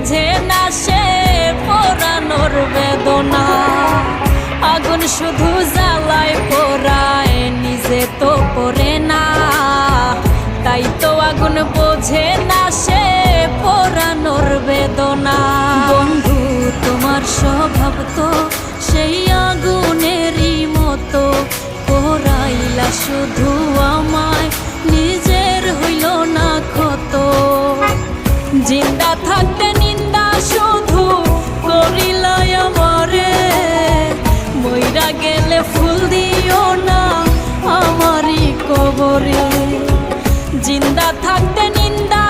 বোঝে না সে পোড়ানোর বেদনা। আগুন শুধু জ্বালায় পোড়ায়, নিজে তো পড়ে না। তাই তো আগুন বোঝে না সে পোড়ানোর বেদনা। বন্ধু তোমার স্বভাব তো সেই আগুনেরই মতো, পোড়াইলা শুধু আমায়, নিজের হইল না ক্ষত। জিন্দা থাকতে নিন্দা শুধু করিলাই আমারে, মইরা গেলে ফুল দিও না আমারই কবরে। জিন্দা থাকতে নিন্দা